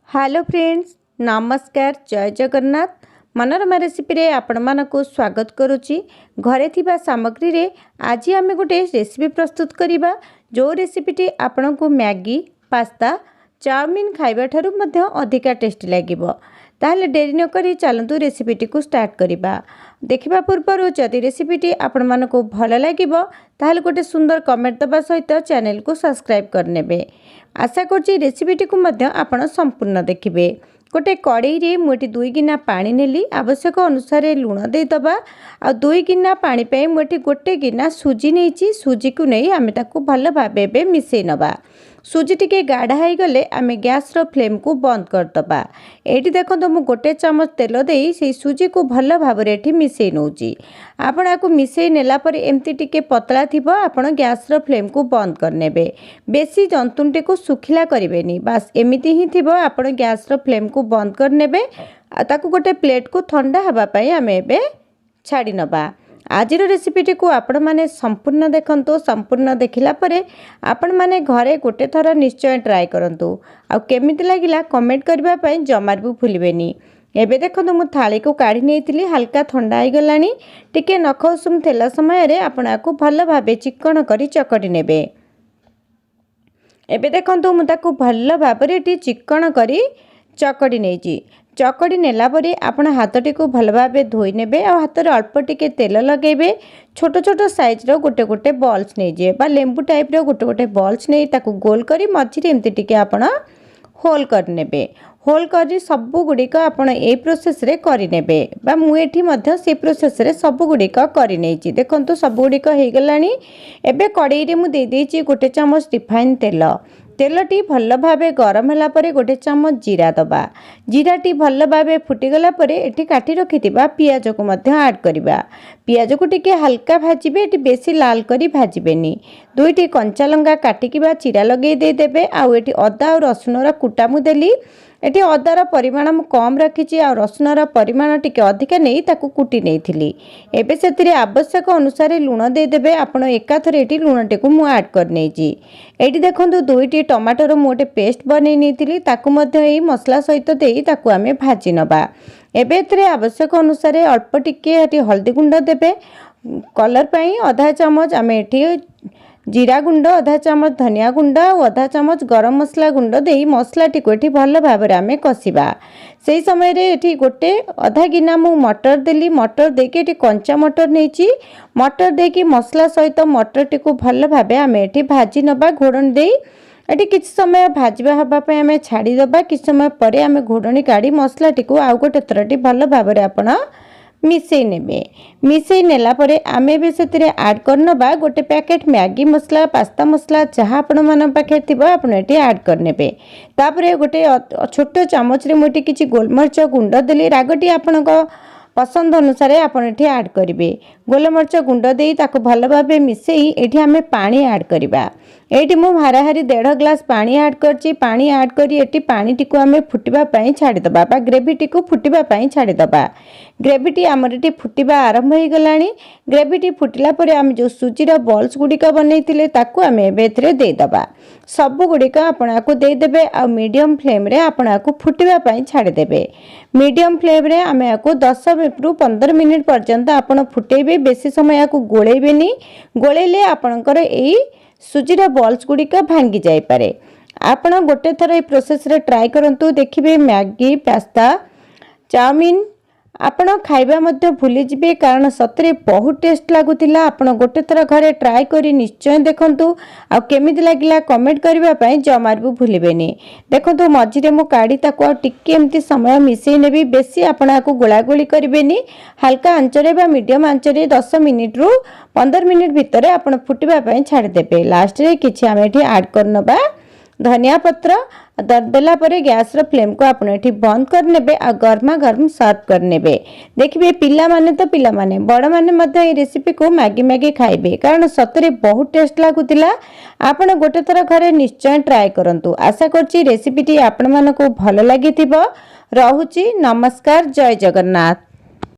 Hello friends, नमस्कार। जय Jagannath. Manorama recipe रे आपण मानकु स्वागत करुच्ची। घरे थिबा सामग्री रे आज आमे गोटे रेसिपी प्रस्तुत करिबा। जो रेसिपीटी आपनकु मैगी, पास्ता, चाउमिन खाइबा ठारू मध्य अधिका टेस्टी लागिबो। ताहले डेरी न करी चलंतु रेसिपीटी को स्टार्ट करिबा। देखिबा पूर्व जदि रेसिपीटी आपण मानकु भल लागिबो ताहले गोटे सुंदर कमेंट दबा सहित चैनल को सब्सक्राइब करनेबे। आशा करछि रेसिपीटी को मध्य आपण संपूर्ण देखिबे। गोटे कड़ाई रे मुठी 2 गिना पानी नेली। आवश्यक अनुसार लूण दे दबा। आ 2 गिना पानी पे मुठी गोटे गिना सूजी नेछि। सूजी को नै आमे ताको भल भाबे बे मिसै नबा। सूजी टिके गाढ़ा हो गले आमे गैस रो फ्लेम को बंद कर दबा। एठी देखो मु गोटे चमच तेल देई से सूजी को भल भाबरे एठी मिसै नउची। आपण आको मिसै नेला पर एमती टिके पतला थिबो आपण गैस रो फ्लेम को बंद कर नेबे। बेसी जंतुनटी को सुखिला करिवेनी। बस एमिति ही थिबो आपण गैस रो फ्लेम को बंद कर नेबे। आ ताको गोटे प्लेट को ठंडा हबा पई आमे एबे छाड़ी नबा। आजिर रेसिपीटी को आपण माने संपूर्ण देखंतु। संपूर्ण देखिला परे आपण माने घरे गोटे थर निश्चय ट्राई करंतु। आ केमिति लागिला कमेंट करबा पई जमार भी भूलिबेनी। एबे देखंतु मु थाली को काढी नेइतिली। हल्का ठंडा हो गलानी। टिके नख उषुम थेला समय रे आपण को भल भाबे चिकन करी चकटी नेबे। एबे देखंतु मु ताको भल भाबरे टी चिकन करी चकटी नेइची। चकड़ी नेला परे आपण हाथटी को भल भाबे धोई नेबे। आ हाथ रे अल्प टिके तेल लगेबे। छोट छोट साइज रो गोटे गोटे बॉल्स नै जे बा लेंबू टाइप रो गोटे गोटे बॉल्स नै ताको गोल करी मझी रे एमती टिके आपण होल कर नेबे। होल करी सब गुडी का आपण ए प्रोसेस रे करि नेबे। बा मु एठी मध्य से प्रोसेस रे सब गुडी का करि नेची। देखंतु सब गुडी का हे गलानी। एबे कड़ाई रे मु दे देची गोटे चमच रिफाइन तेल। तेलटी भल भाबे गरम होला परे गोटे चमच जीरा दबा। जीराटी भल भाबे फुटीगला परे एठी काटी रखिथिबा पियाज को मध्य ऐड करिबा। पियाज को टिके हल्का भाजिबे। एठी बेसी लाल करी भाजिबेनी। दुईटी कंचा लंका काटिकिबा चिरा लगे दे देबे। आ एठी अदा और रसुन रा कुटा मु देली। एठी अदार परिमाण मु कम रखिछि आ रसुनर परिमाण टिके अधिका नेई ताकू कुटी नेइथिली। एबे सेतिरे आवश्यक अनुसार लूण दे देबे। आपण एकाथरे एठी लूणटे को मु ऐड कर नेइछि। एठी देखंतु दुईटी टमाटर मु गोटे पेस्ट बनै नेइथिली। ताकू मध्य एई मसला सहित देई ताकू आमे भाजी नबा। एबे एतरे आवश्यक अनुसार अल्प टिके एठी हल्दी गुंड देबे। कलर पई आधा चमच आमे एठी जीरा गुंड, आधा चमच धनिया गुंड और आधा चमच गरम मसला गुंड देई मसलाटी को एठी भल भाबरे आमे कसिबा। सेही समय रे एठी गोटे आधा गिना मु मटर देली। मटर देके एठी कंचा मटर नेची। मटर देकी मसला सहित मटरटी को भल भाबे आमे एठी भाजी नबा। घोड़न देई एठी किछ समय भाजबा हबा पे आमे छाड़ी दबा। किछ समय परे आमे घोड़नी काढी मसलाटी को आउ गोटे थरटी भल भाबरे आपण मिसै नेबे। मिसै नेला परे आमे बे सेतिरे ऐड करनबा गोटे पैकेट मैगी मसला, पास्ता मसला जहाँ आपण मान पाखे थिबो आपण एटी ऐड करनेबे। तापरे गोटे छोट चामच रे मोटी किछि गोलमरिच गुंड देली। रागटी आपणक पसंद अनुसार आपण एठी ऐड करिवे। गोलमरिच गुंड देई ताको भल भाबे मिसई एठी आमे पानी ऐड करिबा। एठी मु हाराहारी 1.5 ग्लास पानी ऐड करछि। पानी ऐड करी एठी पानी टिको आमे फुटिबा पई छाडी दबा बा ग्रेवी टिको फुटिबा पई छाडी दबा। ग्रेवी टी हमर एठी फुटिबा आरंभ होई गलानी। ग्रेवी टी फुटिला परे आमे जो सुजीर बॉल्स गुडिका बनैतिले ताको आमे एबे एथरे दे दबा। सब गुडिका आपण आको दे देबे। आ मीडियम फ्लेम रे आपण आको फुटिबा पई छाडी देबे। मीडियम फ्लेम रे आमे आको 10 रु 15 मिनिट पर्यंत आपण फुटेबे। बेसी समय आको गोळेबेनी। गोळेले आपणकर एई सुजीर बॉल्स गुडिका भांगी जाय पारे। आपण गोटे थर ए प्रोसेस रे ट्राई करंतु। देखिबे मैगी, पास्ता, चाउमिन आपण खाइबा मध्य भूली जिबे। कारण सतरे बहुत टेस्ट लागुतिला। आपण गोटे थर घरे ट्राई करी निश्चय देखंतु। आ केमिति लागिला कमेंट करबा पई जमार भी भूलिबेनी। देखंतु मझी रे मु काडी ताको आ टिके एमती समय मिसै नेबी। बेसी आपण आको गोळा गोळी करबेनी। हल्का आंचरे बा मीडियम आंचरे 10 मिनिट रु 15 मिनिट भितरे आपण फुटिबा पई छाडी देबे। लास्ट रे किछि आमे एठी ऐड करनबा धनिया पत्र। देला परे गैस रो फ्लेम को आपण एठी बंद कर नेबे। आ गरमा गरम सर्व कर नेबे। देखिबे पिला माने तो पिला माने बड़ माने मध्य ए रेसिपी को मैगी मैगी खाइबे। कारण सतरे बहुत टेस्ट लागुतिला। आपण गोटे थर घरे निश्चय ट्राई करंतु। आशा करछि रेसिपीटी आपण मानको भल लागिथिबो। रहुछि नमस्कार। जय जगन्नाथ।